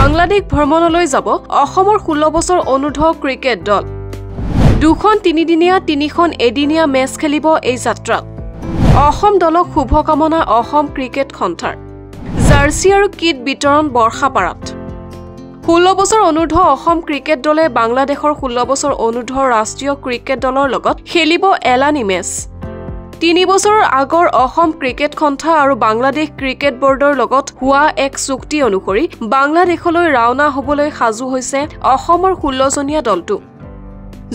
বাংলাদেশ ভ্ৰমণলৈ যাব অসমৰ 16 বছৰ অনুৰ্ধ ক্ৰিকেট দল। দুখন তিনিদিনীয়া তিনিখন এদিনীয়া মেচ খেলিব এই যাত্ৰাত। অসম দলক শুভকামনা অসম ক্ৰিকেট সন্থাৰ। জাৰ্চি আৰু কিট বিতৰণ বৰ্ষাপাৰাত। 16 বছৰ অনুৰ্ধ অসম ক্ৰিকেট দলে বাংলাদেশৰ 16 বছৰ অনুৰ্ধ ৰাষ্ট্ৰীয় ক্ৰিকেট দলৰ লগত খেলিব এলানি মেচ। 3 বছৰৰ আগৰ অসম ক্ৰিকেট সন্থা আৰু বাংলাদেশ ক্ৰিকেট বৰ্ডৰ লগত হোৱা এক চুক্তি অনুসৰি বাংলাদেশলৈ ৰাওনা হ'বলৈ সাজু হৈছে অসমৰ 16জনীয়া দলটো।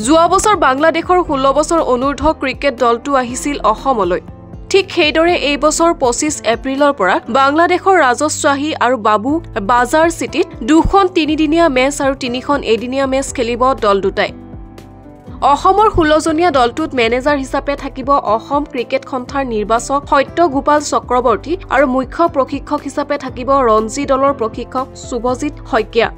যোৱা বছৰ বাংলাদেশৰ 16 বছৰ অনুৰ্ধ ক্ৰিকেট দলটো আহিছিল অসমলৈ। ঠিক সেইদৰে এই বছৰ 25 এপ্ৰিলৰ পৰা বাংলাদেশৰ ৰাজশ্বাহী আৰু বাবু বাজাৰ চিটিত দুখন তিনিদিনীয়া মেচ আৰু তিনিখন এদিনীয়া মেচ খেলিব দল দুটাই। অসমৰ 16জনীয়া দলটোত মেনেজাৰ হিচাপে থাকিব অসম ক্ৰিকেট সন্থাৰ নিৰ্বাচক সত্য গোপাল চক্ৰৱৰ্তী আৰু মুখ্য প্ৰশিক্ষক হিচাপে থাকিব ৰঞ্জী দলৰ প্ৰশিক্ষক শুভজিৎ শইকীয়া।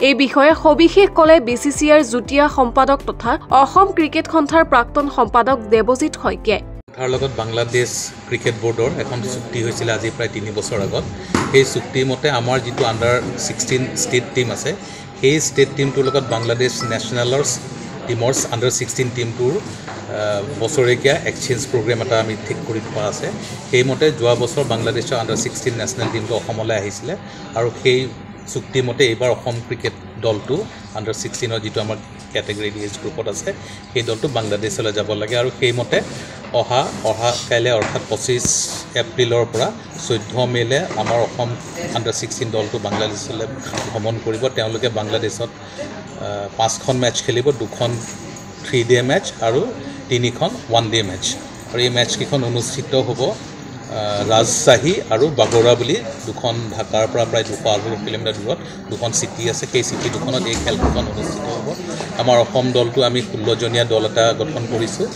এই বিষয়ে সবিশেষ কলে বিচিচিআইৰ যুটীয়া সম্পাদক তথা অসম ক্ৰিকেট সন্থাৰ প্ৰাক্তন সম্পাদক দেৱজিৎ শইকীয়াই। তাৰ লগত বাংলাদেশ ক্ৰিকেট বৰ্ডৰ এখন চুক্তি হৈছিল আজি প্ৰায় 3 বছৰ আগত। সেই চুক্তিৰ মতে আমাৰ যিটো আণ্ডাৰ 16 ষ্টেট টিম আছে সেই ষ্টেট টিমটোৰ লগত বাংলাদেশ নেশ্যনেলৰ টিমৰ আণ্ডাৰ 16 টিমটোৰ বছৰেকীয়া এক্সচেঞ্জ প্ৰগ্ৰেম এটা আমি ঠিক কৰি থোৱা আছে। সেইমতে যোৱা বছৰ বাংলাদেশৰ আণ্ডাৰ 16 নেশ্যনেল টিমটো অসমলৈ আহিছিলে আৰু সেই চুক্তিমতে এইবাৰ অসম ক্ৰিকেট দলটো আণ্ডাৰ 16ৰ যিটো আমাৰ কেটেগৰী এজ গ্ৰুপত আছে সেই দলটো বাংলাদেশলৈ যাব লাগে আৰু সেইমতে অহা কাইলৈ অৰ্থাৎ 25 এপ্ৰিলৰ পৰা 14 মে'লে আমাৰ অসম আণ্ডাৰ 16 দলটো বাংলাদেশলৈ ভ্ৰমণ কৰিব। তেওঁলোকে বাংলাদেশত 5খন মেচ খেলিব, 2খন 3-ডে মেচ আৰু 3খন 1-ডে মেচ। আৰু এই মেচকেইখন অনুষ্ঠিত হ'ব ৰাজশ্বাহী আৰু বাগৰা বুলি দুখন ঢাকাৰ পৰা প্ৰায় 218 কিলোমিটাৰ দূৰত দুখন চিটি আছে। সেই চিটি দুখনত এই খেলকেইখন অনুষ্ঠিত হ'ব। আমাৰ অসম দলটো আমি 16জনীয়া দল এটা গঠন কৰিছোঁ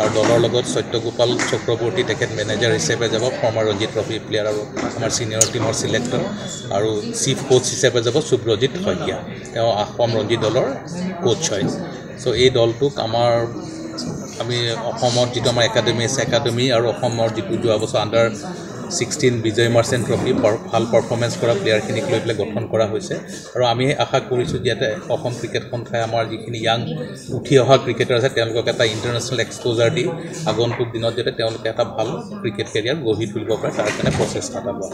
আৰু দলৰ লগত সত্যগোপাল চক্ৰৱৰ্তী তেখেত মেনেজাৰ হিচাপে যাব, ফৰ্মাৰ ৰঞ্জিত ট্ৰফি প্লেয়াৰ আৰু আমাৰ ছিনিয়ৰ টিমৰ চিলেক্টৰ, আৰু চিফ কোচ হিচাপে যাব শুভজিৎ শইকীয়া, তেওঁ অসম ৰঞ্জী দলৰ কোচ হয়। চ' এই দলটোক আমি অসমত যিটো আমাৰ একাডেমি আছে একাডেমি আৰু অসমৰ যিটো যোৱা বছৰ আণ্ডাৰ 16 বিজয় মাৰ্চেণ্ট ট্ৰফি ভাল পাৰফৰ্মেঞ্চ কৰা প্লেয়াৰখিনিক লৈ পেলাই গঠন কৰা হৈছে। আৰু আমি আশা কৰিছোঁ যে অসম ক্ৰিকেট সন্থাই আমাৰ যিখিনি য়াং উঠি অহা ক্ৰিকেটাৰ আছে তেওঁলোকক এটা ইণ্টাৰনেশ্যনেল এক্সপ'জাৰ দি আগন্তুক দিনত যাতে তেওঁলোকে এটা ভাল ক্ৰিকেট কেৰিয়াৰ গঢ়ি তুলিব পাৰে তাৰ কাৰণে প্ৰচেষ্টা এটা লয়।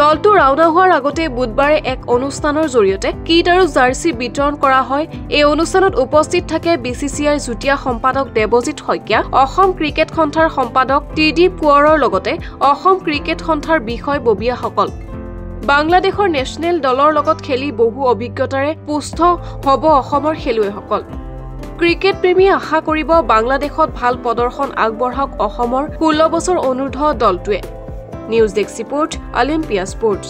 দলটো ৰাওনা হোৱাৰ আগতে বুধবাৰে এক অনুষ্ঠানৰ জৰিয়তে কিট আৰু জাৰ্চি বিতৰণ কৰা হয়। এই অনুষ্ঠানত উপস্থিত থাকে বিচিচিআইৰ যুটীয়া সম্পাদক দেৱজিৎ শইকীয়া, অসম ক্ৰিকেট সন্থাৰ সম্পাদক টি.ডি. কোঁৱৰৰ লগতে অসম ক্ৰিকেট সন্থাৰ বিষয়ববীয়াসকল। বাংলাদেশৰ নেশ্যনেল দলৰ লগত খেলি বহু অভিজ্ঞতাৰে পুষ্ট হ'ব অসমৰ খেলুৱৈসকল। ক্ৰিকেট প্ৰেমী আশা কৰিব বাংলাদেশত ভাল প্ৰদৰ্শন আগবঢ়াওক অসমৰ 16 বছৰ অনুৰ্ধ দলটোৱে। News desk report, Olympia sports.